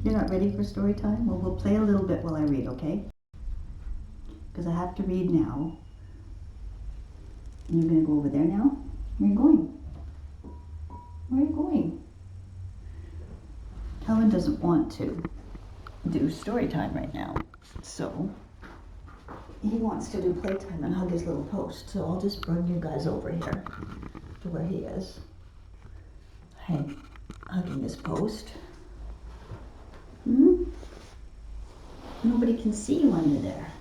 You're not ready for story time? Well, we'll play a little bit while I read, okay? Because I have to read now. And you're going to go over there now? Where are you going? Where are you going? Helen doesn't want to do story time right now. So he wants to do playtime and hug his little post. So I'll just bring you guys over here to where he is. Hey, hugging his post. Nobody can see you under there.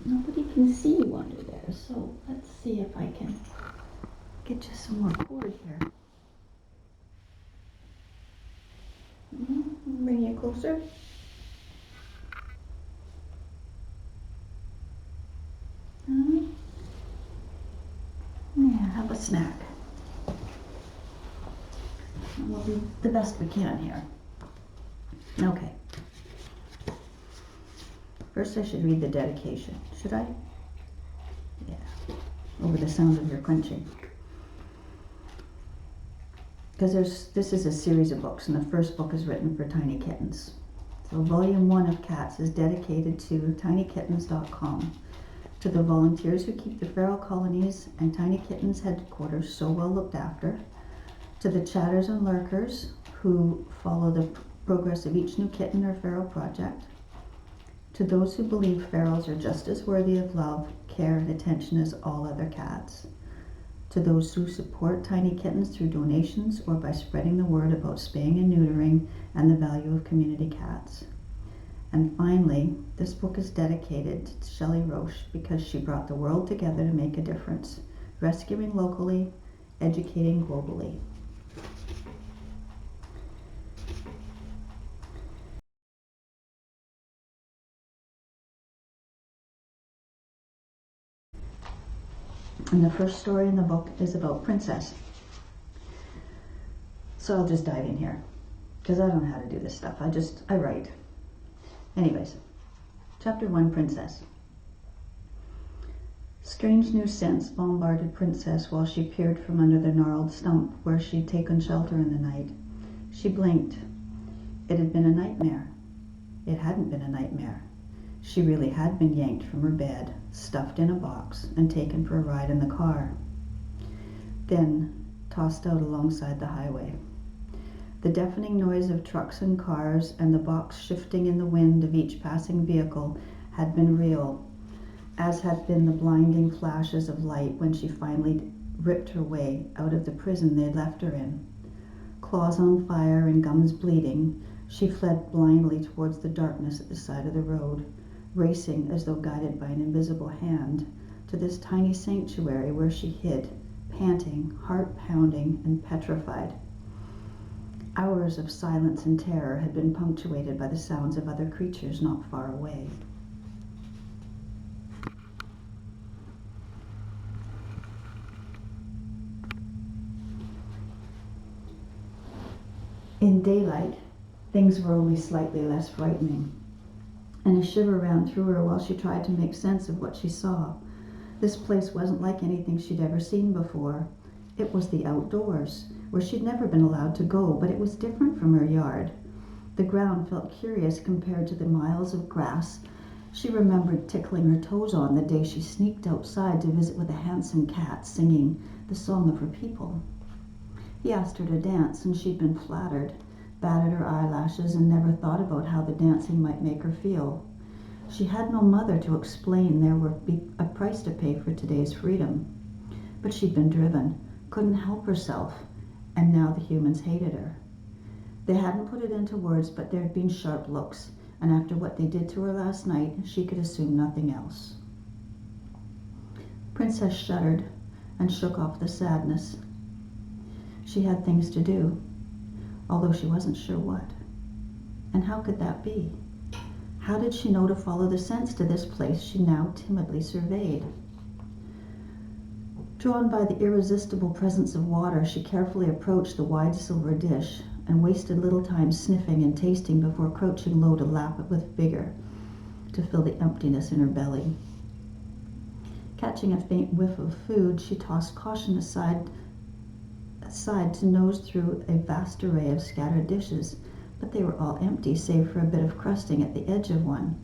Nobody can see you under there. So let's see if I can get you some more cord here. Bring you closer. Yeah, have a snack. We'll do the best we can here. Okay. First I should read the dedication. Should I? Yeah. Over the sound of your crunching. Because this is a series of books, and the first book is written for tiny kittens. So volume 1 of Cats is dedicated to tinykittens.com, to the volunteers who keep the feral colonies and Tiny Kittens headquarters so well looked after, to the chatters and lurkers who follow the progress of each new kitten or feral project, to those who believe ferals are just as worthy of love, care, and attention as all other cats, to those who support Tiny Kittens through donations or by spreading the word about spaying and neutering and the value of community cats. And finally, this book is dedicated to Shelley Roche because she brought the world together to make a difference, rescuing locally, educating globally. And the first story in the book is about Princess. So I'll just dive in here, because I don't know how to do this stuff. I write. Anyways, chapter 1, Princess. Strange new scents bombarded Princess while she peered from under the gnarled stump where she'd taken shelter in the night. She blinked. It had been a nightmare. It hadn't been a nightmare. She really had been yanked from her bed, stuffed in a box, and taken for a ride in the car. Then tossed out alongside the highway. The deafening noise of trucks and cars and the box shifting in the wind of each passing vehicle had been real, as had been the blinding flashes of light when she finally ripped her way out of the prison they'd left her in. Claws on fire and gums bleeding, she fled blindly towards the darkness at the side of the road, racing as though guided by an invisible hand to this tiny sanctuary where she hid, panting, heart pounding, and petrified. Hours of silence and terror had been punctuated by the sounds of other creatures not far away. In daylight, things were only slightly less frightening, and a shiver ran through her while she tried to make sense of what she saw. This place wasn't like anything she'd ever seen before. It was the outdoors, where she'd never been allowed to go, but it was different from her yard. The ground felt curious compared to the miles of grass she remembered tickling her toes on the day she sneaked outside to visit with a handsome cat singing the song of her people. He asked her to dance, and she'd been flattered, batted her eyelashes, and never thought about how the dancing might make her feel. She had no mother to explain there would be a price to pay for today's freedom. But she'd been driven, couldn't help herself, and now the humans hated her. They hadn't put it into words, but there had been sharp looks, and after what they did to her last night, she could assume nothing else. Princess shuddered and shook off the sadness. She had things to do, although she wasn't sure what. And how could that be? How did she know to follow the scents to this place she now timidly surveyed? Drawn by the irresistible presence of water, she carefully approached the wide silver dish and wasted little time sniffing and tasting before crouching low to lap it with vigor to fill the emptiness in her belly. Catching a faint whiff of food, she tossed caution aside to nose through a vast array of scattered dishes, but they were all empty save for a bit of crusting at the edge of one.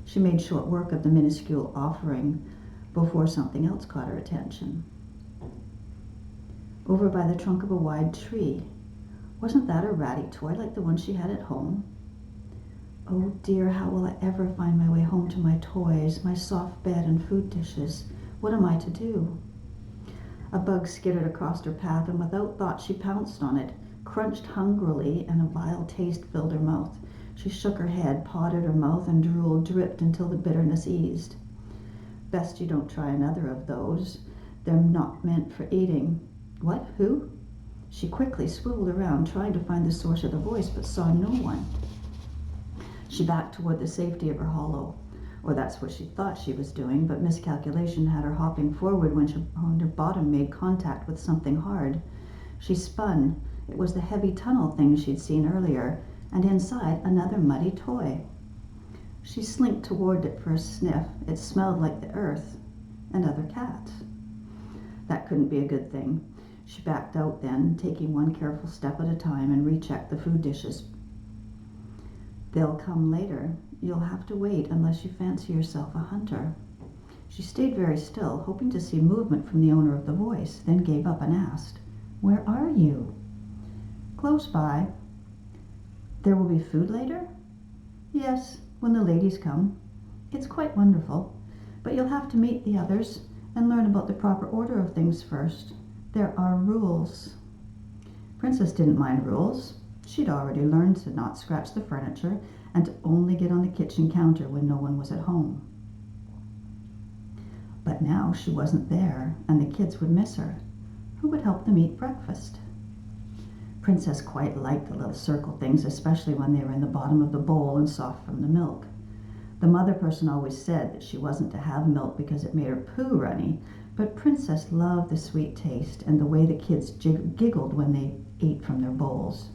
She made short work of the minuscule offering before something else caught her attention. Over by the trunk of a wide tree. Wasn't that a ratty toy like the one she had at home? Oh dear, how will I ever find my way home to my toys, my soft bed and food dishes? What am I to do? A bug skittered across her path, and without thought she pounced on it, crunched hungrily, and a vile taste filled her mouth. She shook her head, pawed at her mouth, and drool dripped until the bitterness eased. Best you don't try another of those. They're not meant for eating. What? Who? She quickly swiveled around, trying to find the source of the voice, but saw no one. She backed toward the safety of her hollow. Or that's what she thought she was doing, but miscalculation had her hopping forward when her bottom made contact with something hard. She spun. It was the heavy tunnel thing she'd seen earlier, and inside another muddy toy. She slinked toward it for a sniff. It smelled like the earth and other cats. That couldn't be a good thing. She backed out then, taking one careful step at a time, and rechecked the food dishes. They'll come later. You'll have to wait unless you fancy yourself a hunter. She stayed very still, hoping to see movement from the owner of the voice, then gave up and asked, "Where are you?" "Close by." "There will be food later?" "Yes, when the ladies come. It's quite wonderful, but you'll have to meet the others and learn about the proper order of things first. There are rules." Princess didn't mind rules. She'd already learned to not scratch the furniture and to only get on the kitchen counter when no one was at home. But now she wasn't there, and the kids would miss her. Who would help them eat breakfast? Princess quite liked the little circle things, especially when they were in the bottom of the bowl and soft from the milk. The mother person always said that she wasn't to have milk because it made her poo runny, but Princess loved the sweet taste and the way the kids giggled when they ate from their bowls.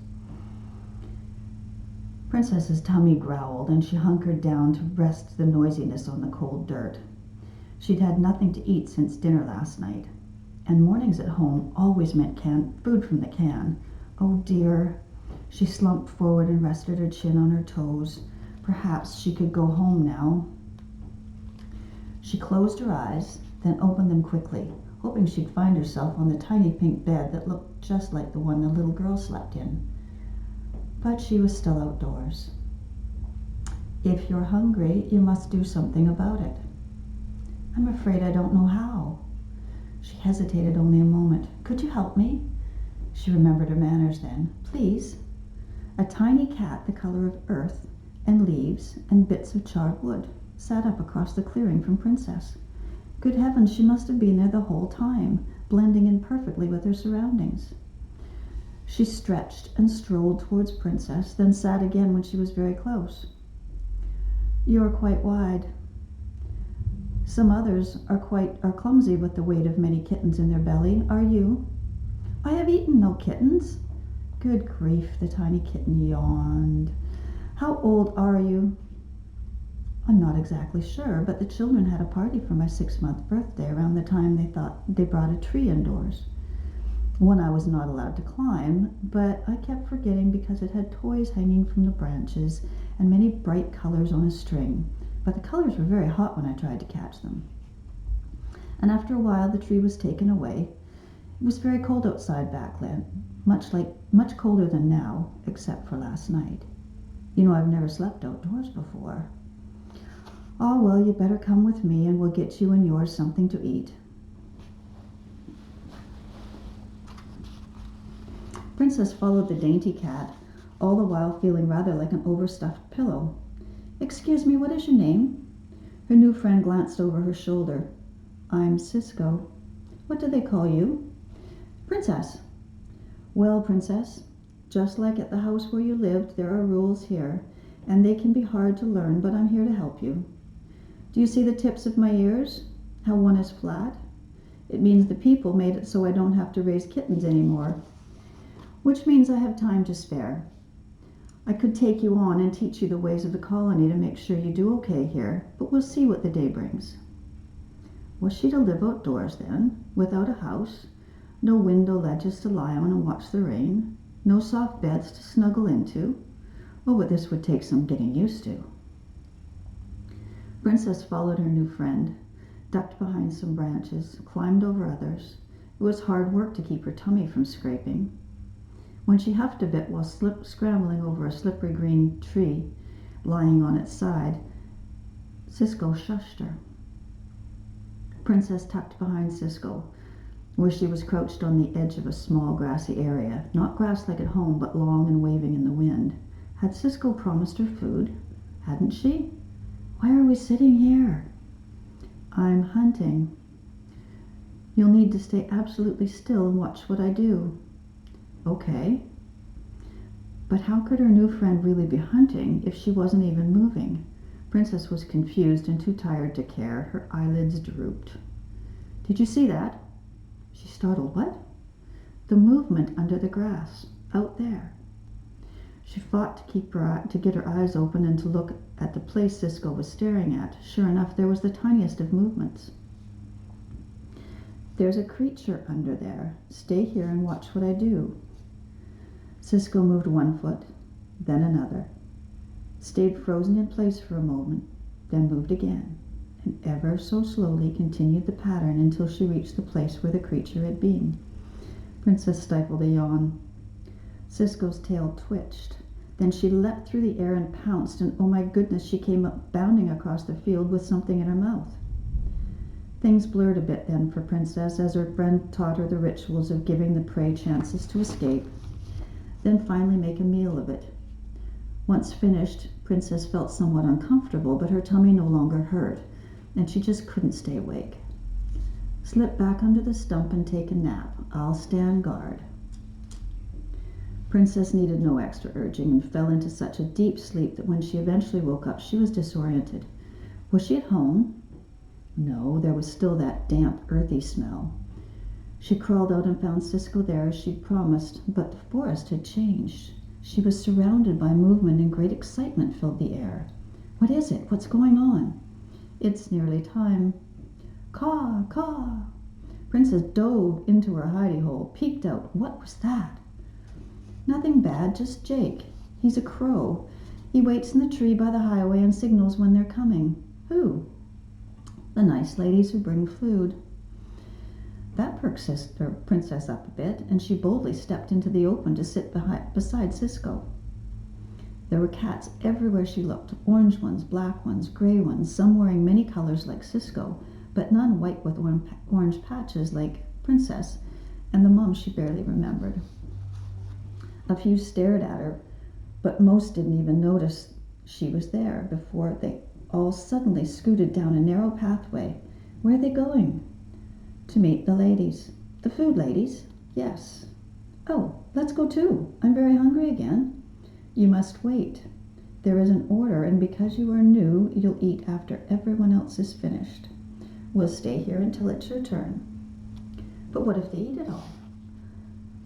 Princess's tummy growled, and she hunkered down to rest the noisiness on the cold dirt. She'd had nothing to eat since dinner last night, and mornings at home always meant food from the can. Oh dear. She slumped forward and rested her chin on her toes. Perhaps she could go home now. She closed her eyes, then opened them quickly, hoping she'd find herself on the tiny pink bed that looked just like the one the little girl slept in. But she was still outdoors. If you're hungry, you must do something about it. I'm afraid I don't know how. She hesitated only a moment. Could you help me? She remembered her manners then. Please. A tiny cat the color of earth and leaves and bits of charred wood sat up across the clearing from Princess. Good heavens, she must have been there the whole time, blending in perfectly with her surroundings. She stretched and strolled towards Princess, then sat again when she was very close. You're quite wide. Some others are clumsy with the weight of many kittens in their belly. Are you? I have eaten no kittens. Good grief, the tiny kitten yawned. How old are you? I'm not exactly sure, but the children had a party for my 6-month birthday around the time they thought they brought a tree indoors. One I was not allowed to climb, but I kept forgetting because it had toys hanging from the branches and many bright colors on a string. But the colors were very hot when I tried to catch them. And after a while the tree was taken away. It was very cold outside back then, much colder than now, except for last night. You know, I've never slept outdoors before. Oh, well, you better come with me and we'll get you and yours something to eat. Princess followed the dainty cat, all the while feeling rather like an overstuffed pillow. Excuse me, what is your name? Her new friend glanced over her shoulder. I'm Cisco. What do they call you? Princess. Well, Princess, just like at the house where you lived, there are rules here, and they can be hard to learn, but I'm here to help you. Do you see the tips of my ears? How one is flat? It means the people made it so I don't have to raise kittens anymore, which means I have time to spare. I could take you on and teach you the ways of the colony to make sure you do okay here, but we'll see what the day brings. Was she to live outdoors then, without a house, no window ledges to lie on and watch the rain, no soft beds to snuggle into? Oh, but this would take some getting used to. Princess followed her new friend, ducked behind some branches, climbed over others. It was hard work to keep her tummy from scraping. When she huffed a bit while scrambling over a slippery green tree lying on its side, Cisco shushed her. Princess tucked behind Cisco, where she was crouched on the edge of a small grassy area, not grass like at home, but long and waving in the wind. Had Cisco promised her food? Hadn't she? Why are we sitting here? I'm hunting. You'll need to stay absolutely still and watch what I do. Okay. But how could her new friend really be hunting if she wasn't even moving? Princess was confused and too tired to care. Her eyelids drooped. Did you see that? She startled. What? The movement under the grass, out there. She fought to get her eyes open and to look at the place Cisco was staring at. Sure enough, there was the tiniest of movements. There's a creature under there. Stay here and watch what I do. Cisco moved one foot, then another, stayed frozen in place for a moment, then moved again, and ever so slowly continued the pattern until she reached the place where the creature had been. Princess stifled a yawn. Cisco's tail twitched. Then she leapt through the air and pounced, and oh my goodness, she came up bounding across the field with something in her mouth. Things blurred a bit then for Princess as her friend taught her the rituals of giving the prey chances to escape, then finally make a meal of it. Once finished, Princess felt somewhat uncomfortable, but her tummy no longer hurt, and she just couldn't stay awake. Slip back under the stump and take a nap. I'll stand guard. Princess needed no extra urging and fell into such a deep sleep that when she eventually woke up, she was disoriented. Was she at home? No, there was still that damp, earthy smell. She crawled out and found Cisco there as she'd promised, but the forest had changed. She was surrounded by movement and great excitement filled the air. What is it? What's going on? It's nearly time. Caw, caw. Princess dove into her hidey hole, peeked out. What was that? Nothing bad, just Jake. He's a crow. He waits in the tree by the highway and signals when they're coming. Who? The nice ladies who bring food. That perked Princess up a bit, and she boldly stepped into the open to sit beside Cisco. There were cats everywhere she looked, orange ones, black ones, gray ones, some wearing many colors like Cisco, but none white with orange patches like Princess, and the mom she barely remembered. A few stared at her, but most didn't even notice she was there before they all suddenly scooted down a narrow pathway. Where are they going? To meet the ladies. The food ladies? Yes. Oh, let's go too. I'm very hungry again. You must wait. There is an order, and because you are new, you'll eat after everyone else is finished. We'll stay here until it's your turn. But what if they eat it all?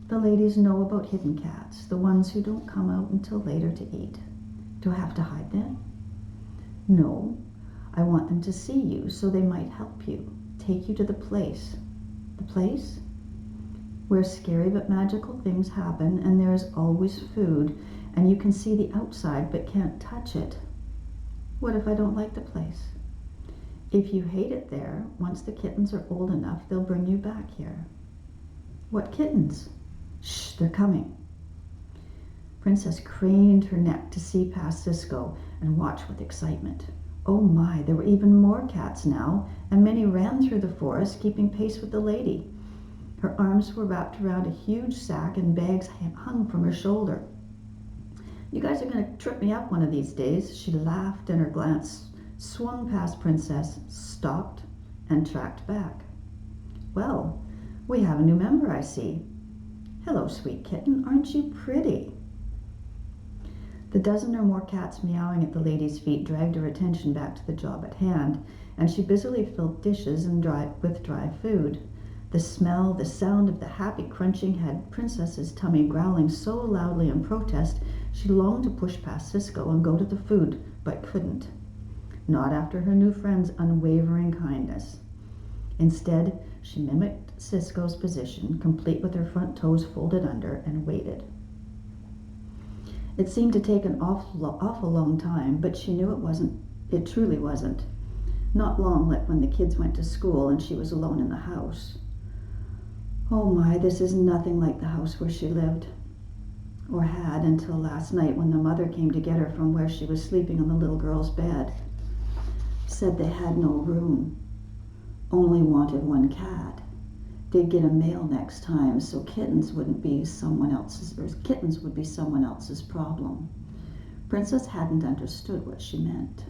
The ladies know about hidden cats, the ones who don't come out until later to eat. Do I have to hide them? No. I want them to see you so they might help you. Take you to the place. The place? Where scary but magical things happen, and there is always food, and you can see the outside but can't touch it. What if I don't like the place? If you hate it there, once the kittens are old enough, they'll bring you back here. What kittens? Shh, they're coming. Princess craned her neck to see past Cisco and watch with excitement. Oh my, there were even more cats now, and many ran through the forest, keeping pace with the lady. Her arms were wrapped around a huge sack and bags hung from her shoulder. You guys are going to trip me up one of these days, she laughed, and her glance swung past Princess, stopped, and tracked back. Well, we have a new member, I see. Hello, sweet kitten, aren't you pretty? The dozen or more cats meowing at the lady's feet dragged her attention back to the job at hand, and she busily filled dishes with dry food. The smell, the sound of the happy crunching had Princess's tummy growling so loudly in protest, she longed to push past Cisco and go to the food, but couldn't. Not after her new friend's unwavering kindness. Instead, she mimicked Cisco's position, complete with her front toes folded under, and waited. It seemed to take an awful long time, but she knew it truly wasn't. Not long, like when the kids went to school and she was alone in the house. Oh my, this is nothing like the house where she lived, or had until last night when the mother came to get her from where she was sleeping on the little girl's bed. Said they had no room, only wanted one cat. They'd get a male next time, so kittens would be someone else's problem. Princess hadn't understood what she meant.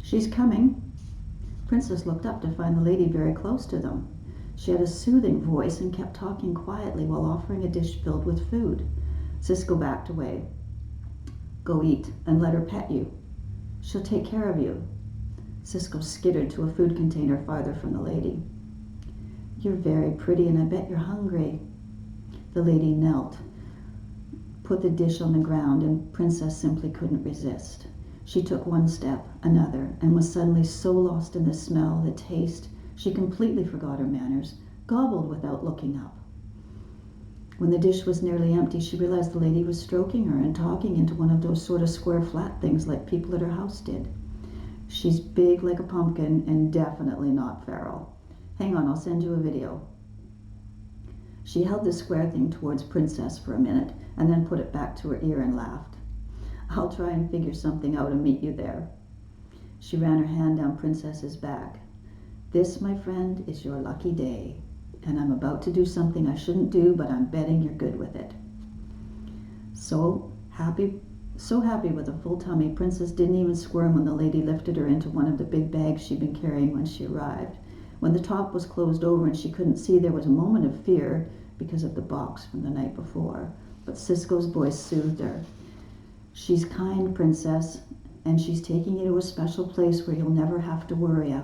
She's coming. Princess looked up to find the lady very close to them. She had a soothing voice and kept talking quietly while offering a dish filled with food. Cisco backed away. Go eat and let her pet you. She'll take care of you. Cisco skittered to a food container farther from the lady. You're very pretty and I bet you're hungry. The lady knelt, put the dish on the ground, and Princess simply couldn't resist. She took one step, another, and was suddenly so lost in the smell, the taste, she completely forgot her manners, gobbled without looking up. When the dish was nearly empty, she realized the lady was stroking her and talking into one of those sort of square flat things like people at her house did. She's big like a pumpkin and definitely not feral. Hang on, I'll send you a video. She held the square thing towards Princess for a minute and then put it back to her ear and laughed. I'll try and figure something out and meet you there. She ran her hand down Princess's back. This, my friend, is your lucky day, and I'm about to do something I shouldn't do, but I'm betting you're good with it. So happy with a full tummy, Princess didn't even squirm when the lady lifted her into one of the big bags she'd been carrying when she arrived. When the top was closed over and she couldn't see, there was a moment of fear because of the box from the night before, but Cisco's voice soothed her. She's kind, Princess, and she's taking you to a special place where you'll never have to worry.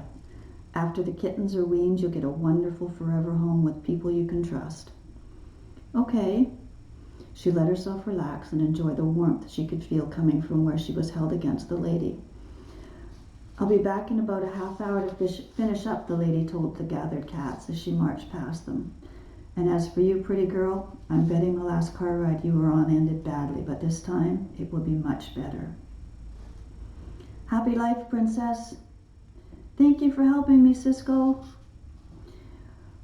After the kittens are weaned, you'll get a wonderful forever home with people you can trust. Okay. She let herself relax and enjoy the warmth she could feel coming from where she was held against the lady. I'll be back in about a half hour to finish up, the lady told the gathered cats as she marched past them. And as for you, pretty girl, I'm betting the last car ride you were on ended badly, but this time it will be much better. Happy life, Princess. Thank you for helping me, Cisco.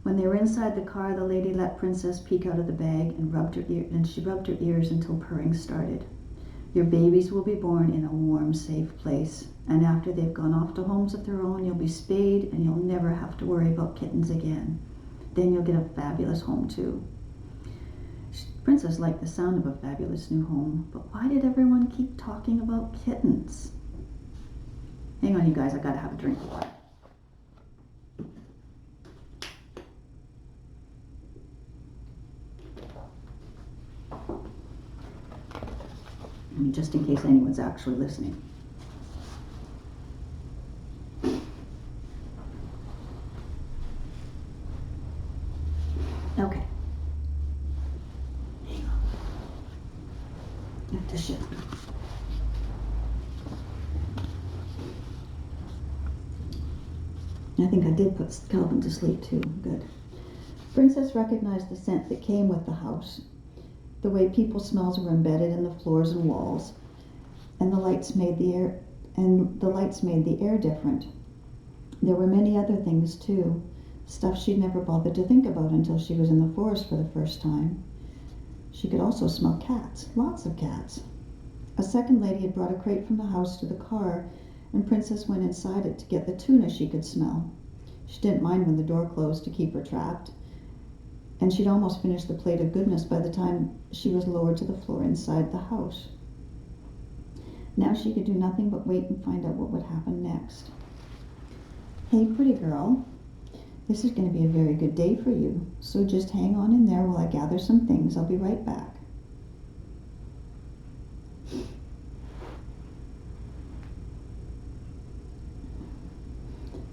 When they were inside the car, the lady let Princess peek out of the bag and she rubbed her ears until purring started. Your babies will be born in a warm, safe place, and after they've gone off to homes of their own, you'll be spayed and you'll never have to worry about kittens again. Then you'll get a fabulous home too. Princess liked the sound of a fabulous new home, but why did everyone keep talking about kittens? Hang on, you guys, I gotta have a drink of water. Just in case anyone's actually listening. Okay. Hang on. I have to shift. I think I did put Calvin to sleep too. Good. Princess recognized the scent that came with the house. The way people's smells were embedded in the floors and walls, and the lights made the air different. There were many other things too, stuff she'd never bothered to think about until she was in the forest for the first time. She could also smell cats, lots of cats. A second lady had brought a crate from the house to the car, and Princess went inside it to get the tuna she could smell. She didn't mind when the door closed to keep her trapped, and she'd almost finished the plate of goodness by the time she was lowered to the floor inside the house. Now she could do nothing but wait and find out what would happen next. Hey, pretty girl, this is going to be a very good day for you, so just hang on in there while I gather some things. I'll be right back.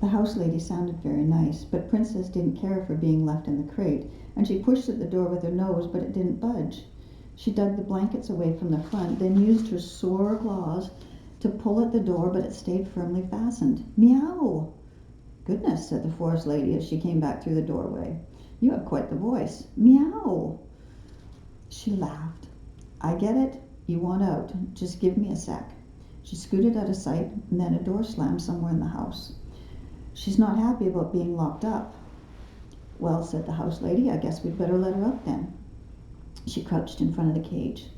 The house lady sounded very nice, but Princess didn't care for being left in the crate, and she pushed at the door with her nose, but it didn't budge. She dug the blankets away from the front, then used her sore claws to pull at the door, but it stayed firmly fastened. Meow! Goodness, said the forest lady as she came back through the doorway. You have quite the voice. Meow! She laughed. I get it. You want out. Just give me a sec." She scooted out of sight, and then a door slammed somewhere in the house. "She's not happy about being locked up." "Well," said the house lady, "I guess we'd better let her out then." She crouched in front of the cage.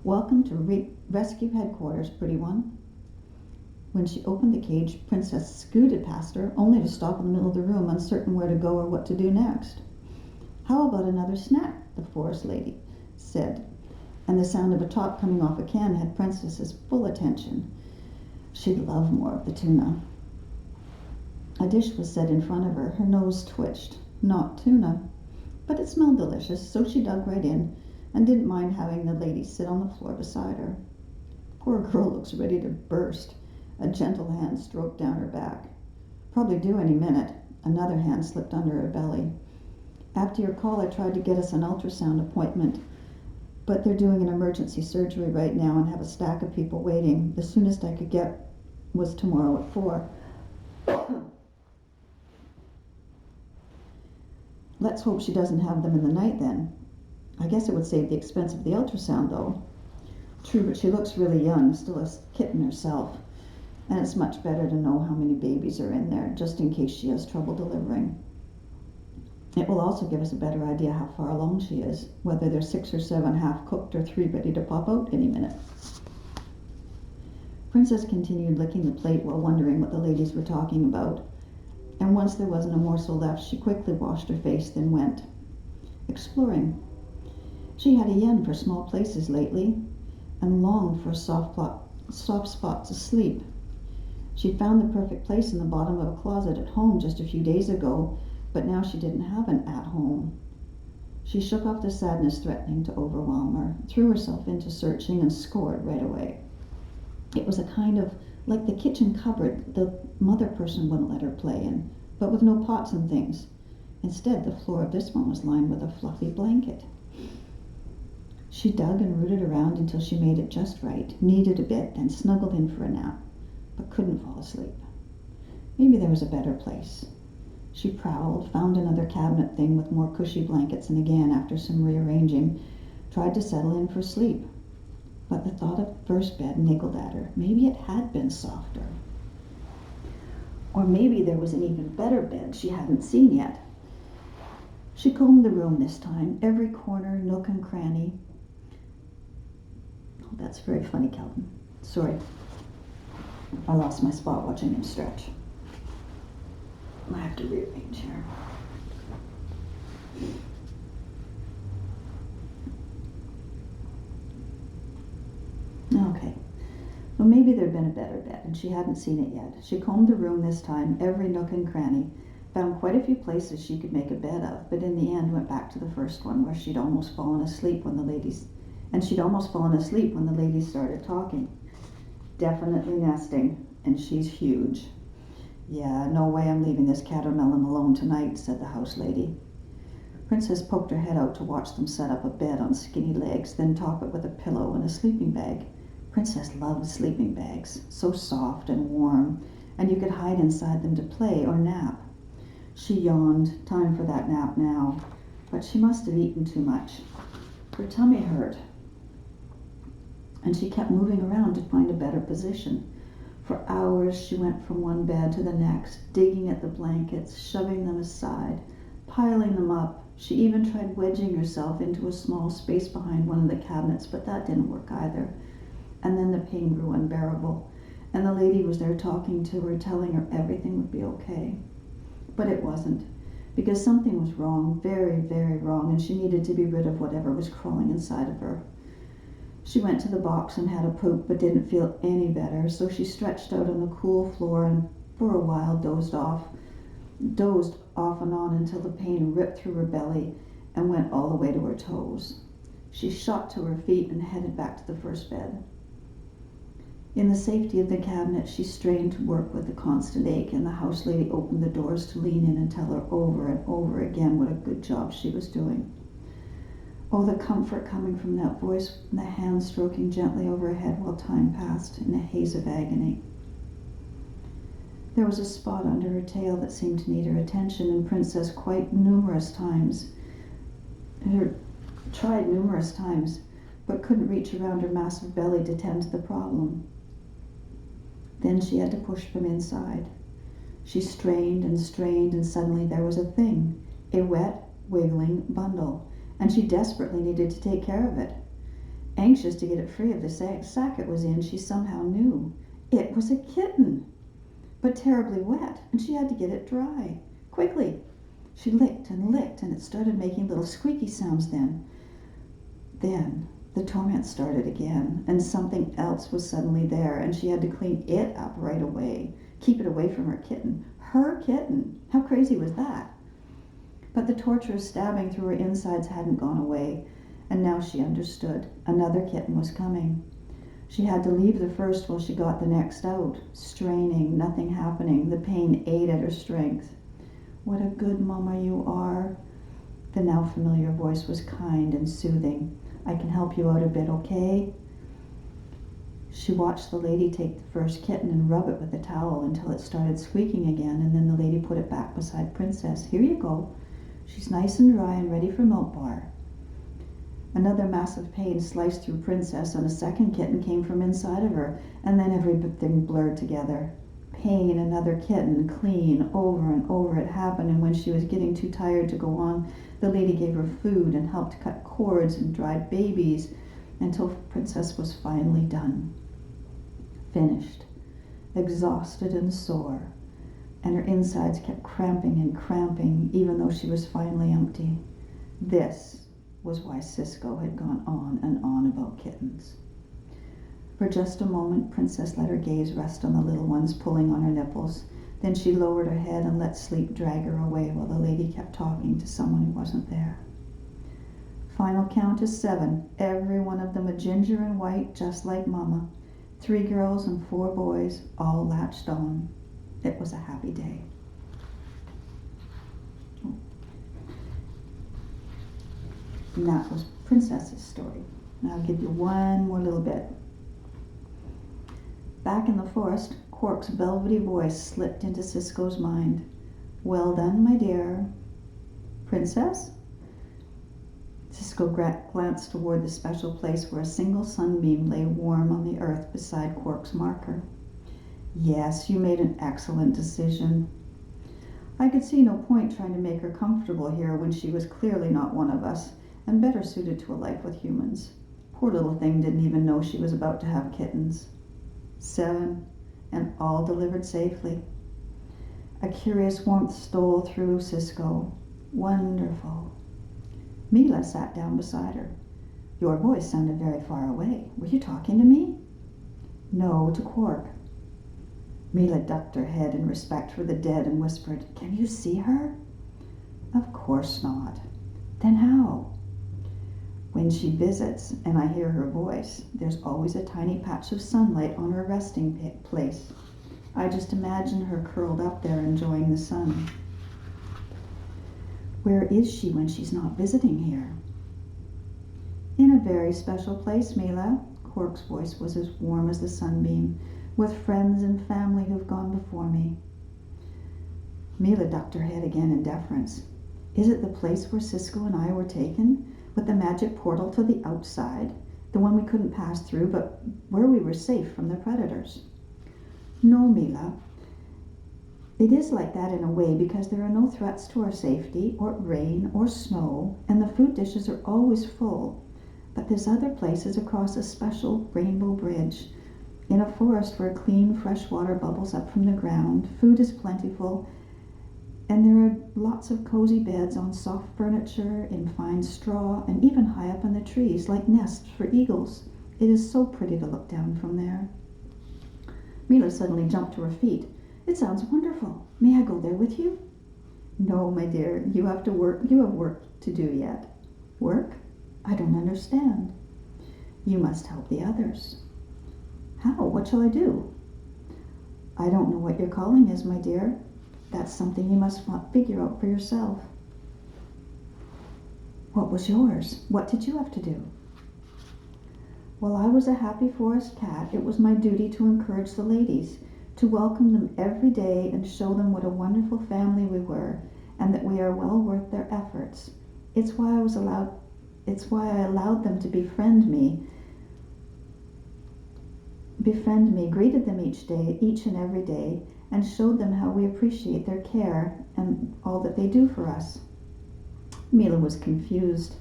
"Welcome to rescue headquarters, pretty one." When she opened the cage, Princess scooted past her, only to stop in the middle of the room, uncertain where to go or what to do next. "How about another snack?" the forest lady said, and the sound of a top coming off a can had Princess's full attention. She'd love more of the tuna. A dish was set in front of her. Her nose twitched. Not tuna. But it smelled delicious, so she dug right in and didn't mind having the lady sit on the floor beside her. "Poor girl looks ready to burst." A gentle hand stroked down her back. "Probably due any minute." Another hand slipped under her belly. "After your call, I tried to get us an ultrasound appointment, but they're doing an emergency surgery right now and have a stack of people waiting. The soonest I could get was tomorrow at 4. "Let's hope she doesn't have them in the night then. I guess it would save the expense of the ultrasound, though." "True, but she looks really young, still a kitten herself. And it's much better to know how many babies are in there, just in case she has trouble delivering. It will also give us a better idea how far along she is, whether there's 6 or 7 half-cooked or 3 ready to pop out any minute." Princess continued licking the plate while wondering what the ladies were talking about. And once there wasn't a morsel left, she quickly washed her face, then went exploring. She had a yen for small places lately, and longed for a soft spot to sleep. She'd found the perfect place in the bottom of a closet at home just a few days ago, but now she didn't have an at-home. She shook off the sadness threatening to overwhelm her, threw herself into searching, and scored right away. It was a kind of like the kitchen cupboard the mother person wouldn't let her play in, but with no pots and things. Instead, the floor of this one was lined with a fluffy blanket. She dug and rooted around until she made it just right, kneaded a bit, and snuggled in for a nap, but couldn't fall asleep. Maybe there was a better place. She prowled, found another cabinet thing with more cushy blankets, and again, after some rearranging, tried to settle in for sleep. But the thought of the first bed niggled at her. Maybe it had been softer. Or maybe there was an even better bed she hadn't seen yet. She combed the room this time, every corner, nook, and cranny. Oh, that's very funny, Calvin. Sorry. I lost my spot watching him stretch. I have to rearrange here. Okay. Well, maybe there'd been a better bed, and she hadn't seen it yet. She combed the room this time, every nook and cranny, found quite a few places she could make a bed of, but in the end went back to the first one where she'd almost fallen asleep when the ladies started talking. Definitely nesting, and she's huge. "Yeah, no way I'm leaving this catermelon alone tonight," said the house lady. Princess poked her head out to watch them set up a bed on skinny legs, then top it with a pillow and a sleeping bag. Princess loved sleeping bags, so soft and warm, and you could hide inside them to play or nap. She yawned. Time for that nap now, but she must have eaten too much. Her tummy hurt, and she kept moving around to find a better position. For hours she went from one bed to the next, digging at the blankets, shoving them aside, piling them up. She even tried wedging herself into a small space behind one of the cabinets, but that didn't work either. And then the pain grew unbearable, and the lady was there talking to her, telling her everything would be okay. But it wasn't, because something was wrong, very, very wrong, and she needed to be rid of whatever was crawling inside of her. She went to the box and had a poop, but didn't feel any better, so she stretched out on the cool floor and for a while dozed off and on until the pain ripped through her belly and went all the way to her toes. She shot to her feet and headed back to the first bed. In the safety of the cabinet, she strained to work with the constant ache, and the house lady opened the doors to lean in and tell her over and over again what a good job she was doing. Oh, the comfort coming from that voice, and the hand stroking gently over her head while time passed in a haze of agony. There was a spot under her tail that seemed to need her attention, and Princess tried numerous times, but couldn't reach around her massive belly to tend to the problem. Then she had to push from inside. She strained and strained, and suddenly there was a thing, a wet, wiggling bundle, and she desperately needed to take care of it. Anxious to get it free of the sack it was in, she somehow knew. It was a kitten, but terribly wet, and she had to get it dry. Quickly! She licked, and it started making little squeaky sounds then. Then the torment started again, and something else was suddenly there, and she had to clean it up right away. Keep it away from her kitten. Her kitten! How crazy was that? But the torturous stabbing through her insides hadn't gone away, and now she understood. Another kitten was coming. She had to leave the first while she got the next out. Straining, nothing happening. The pain ate at her strength. "What a good mama you are." The now familiar voice was kind and soothing. "I can help you out a bit, okay?" She watched the lady take the first kitten and rub it with a towel until it started squeaking again, and then the lady put it back beside Princess. "Here you go. She's nice and dry and ready for milkbar." Another massive pain sliced through Princess, and a second kitten came from inside of her, and then everything blurred together. Pain, another kitten, clean, over and over it happened, and when she was getting too tired to go on, the lady gave her food and helped cut cords and dried babies until Princess was finally done. Finished, exhausted and sore, and her insides kept cramping and cramping even though she was finally empty. This was why Cisco had gone on and on about kittens. For just a moment, Princess let her gaze rest on the little ones pulling on her nipples. Then she lowered her head and let sleep drag her away while the lady kept talking to someone who wasn't there. Final count is 7, every one of them a ginger and white, just like Mama. 3 girls and 4 boys, all latched on. It was a happy day. And that was Princess's story. Now I'll give you one more little bit. Back in the forest, Quark's velvety voice slipped into Cisco's mind. "Well done, my dear." "Princess?" Cisco glanced toward the special place where a single sunbeam lay warm on the earth beside Quark's marker. "Yes, you made an excellent decision. I could see no point trying to make her comfortable here when she was clearly not one of us, and better suited to a life with humans. Poor little thing didn't even know she was about to have kittens. 7, and all delivered safely." A curious warmth stole through Cisco. Wonderful. Mila sat down beside her. "Your voice sounded very far away. Were you talking to me?" "No, to Quark." Mila ducked her head in respect for the dead and whispered, "Can you see her?" "Of course not." "Then how?" "When she visits and I hear her voice, there's always a tiny patch of sunlight on her resting place. I just imagine her curled up there enjoying the sun." "Where is she when she's not visiting here?" "In a very special place, Mila." Quark's voice was as warm as the sunbeam. "With friends and family who've gone before me." Mila ducked her head again in deference. "Is it the place where Cisco and I were taken? With the magic portal to the outside? The one we couldn't pass through, but where we were safe from the predators?" "No, Mila. It is like that in a way because there are no threats to our safety, or rain, or snow, and the food dishes are always full. But there's other places across a special rainbow bridge, in a forest where clean, fresh water bubbles up from the ground, food is plentiful, and there are lots of cozy beds on soft furniture, in fine straw, and even high up in the trees, like nests for eagles. It is so pretty to look down from there." Mila suddenly jumped to her feet. "It sounds wonderful. May I go there with you?" "No, my dear. You have work to do yet." "Work? I don't understand." "You must help the others." "How? What shall I do?" "I don't know what your calling is, my dear. That's something you must figure out for yourself." "What was yours? What did you have to do?" "While I was a happy forest cat, it was my duty to encourage the ladies, to welcome them every day and show them what a wonderful family we were, and that we are well worth their efforts. It's why I was allowed It's why I allowed them to befriend me, greeted them each and every day, and showed them how we appreciate their care and all that they do for us. Mila was confused.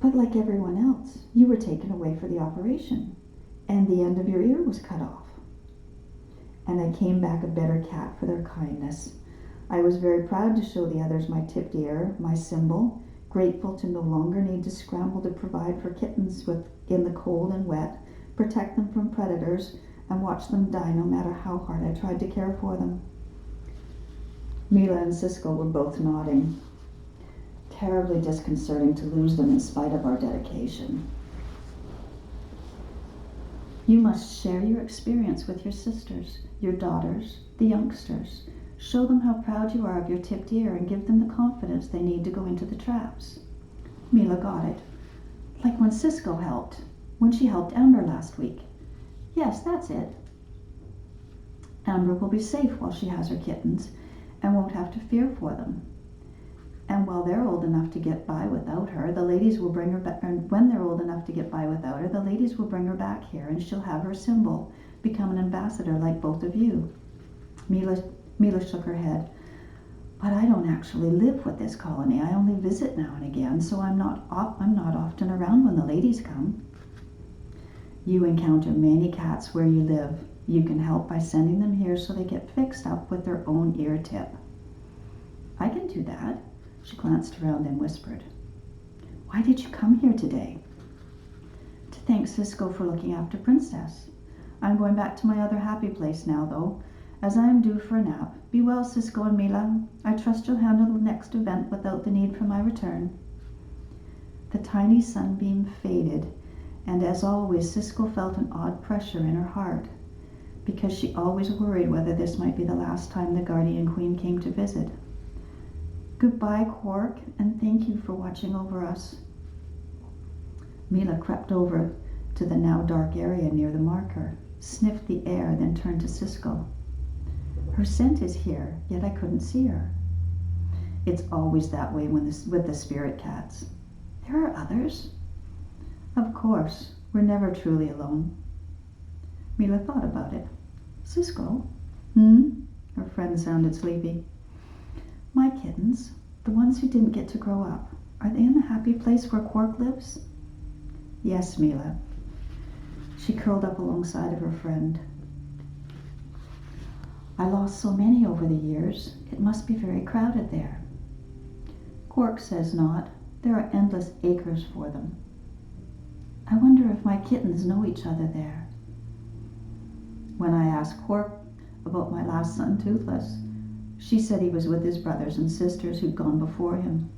But like everyone else, you were taken away for the operation, and the end of your ear was cut off. And I came back a better cat for their kindness. I was very proud to show the others my tipped ear, my symbol, grateful to no longer need to scramble to provide for kittens in the cold and wet, protect them from predators, and watch them die no matter how hard I tried to care for them. Mila and Cisco were both nodding. Terribly disconcerting to lose them in spite of our dedication. You must share your experience with your sisters, your daughters, the youngsters. Show them how proud you are of your tipped ear and give them the confidence they need to go into the traps. Mila got it. Like when Cisco helped, when she helped Amber last week. Yes, that's it. Amber will be safe while she has her kittens and won't have to fear for them. And while they're old enough to get by without her, the ladies will bring her back. And when they're old enough to get by without her, the ladies will bring her back here, and she'll have her symbol, become an ambassador like both of you. Mila shook her head. But I don't actually live with this colony. I only visit now and again, so I'm not often around when the ladies come. You encounter many cats where you live. You can help by sending them here so they get fixed up with their own ear tip. I can do that. She glanced around and whispered, Why did you come here today? To thank Cisco for looking after Princess. I'm going back to my other happy place now, though, as I am due for a nap. Be well, Cisco and Mila. I trust you'll handle the next event without the need for my return. The tiny sunbeam faded, and as always, Cisco felt an odd pressure in her heart, because she always worried whether this might be the last time the Guardian Queen came to visit. Goodbye, Quark, and thank you for watching over us. Mila crept over to the now dark area near the marker, sniffed the air, then turned to Cisco. Her scent is here, yet I couldn't see her. It's always that way with the spirit cats. There are others? Of course, we're never truly alone. Mila thought about it. Cisco? Her friend sounded sleepy. My kittens, the ones who didn't get to grow up, are they in the happy place where Quark lives? Yes, Mila. She curled up alongside of her friend. I lost so many over the years. It must be very crowded there. Quark says not. There are endless acres for them. I wonder if my kittens know each other there. When I asked Quark about my last son, Toothless, she said he was with his brothers and sisters who'd gone before him.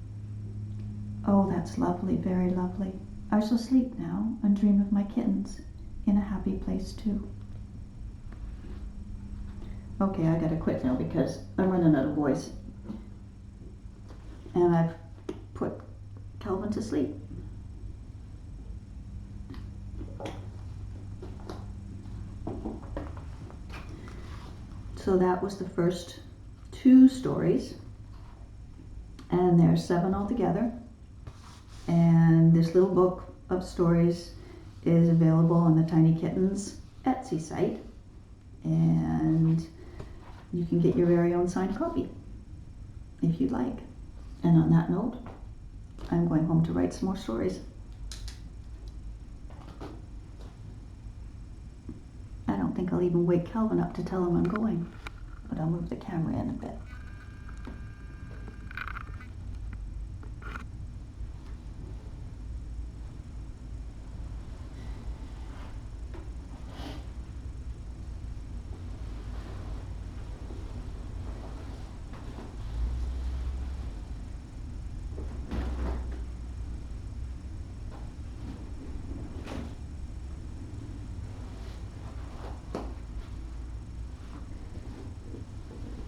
Oh, that's lovely, very lovely. I shall sleep now and dream of my kittens in a happy place too. Okay, I gotta quit now because I'm running out of voice. And I've put Calvin to sleep. So that was the first 2 stories, and there's 7 altogether, and this little book of stories is available on the Tiny Kittens Etsy site, and you can get your very own signed copy if you'd like. And on that note, I'm going home to write some more stories. I don't think I'll even wake Calvin up to tell him I'm going, but I'll move the camera in a bit.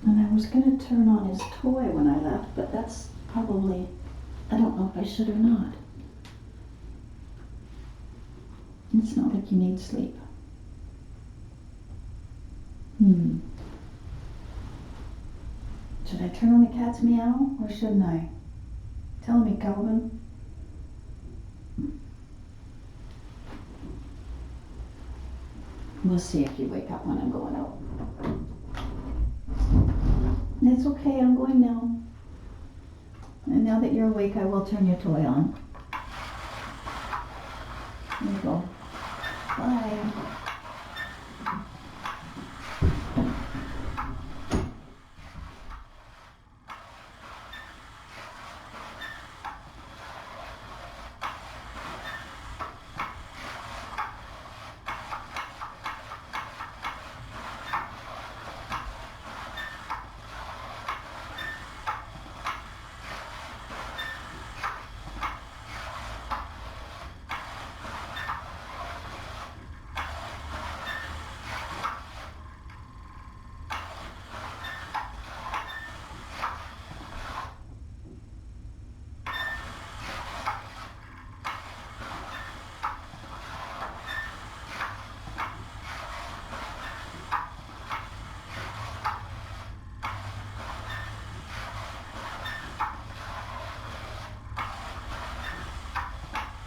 And I was going to turn on his toy when I left, but that's probably, I don't know if I should or not. It's not like you need sleep. Should I turn on the cat's meow or shouldn't I? Tell me, Calvin. We'll see if you wake up when I'm going out. It's okay, I'm going now. And now that you're awake, I will turn your toy on. There you go. Bye.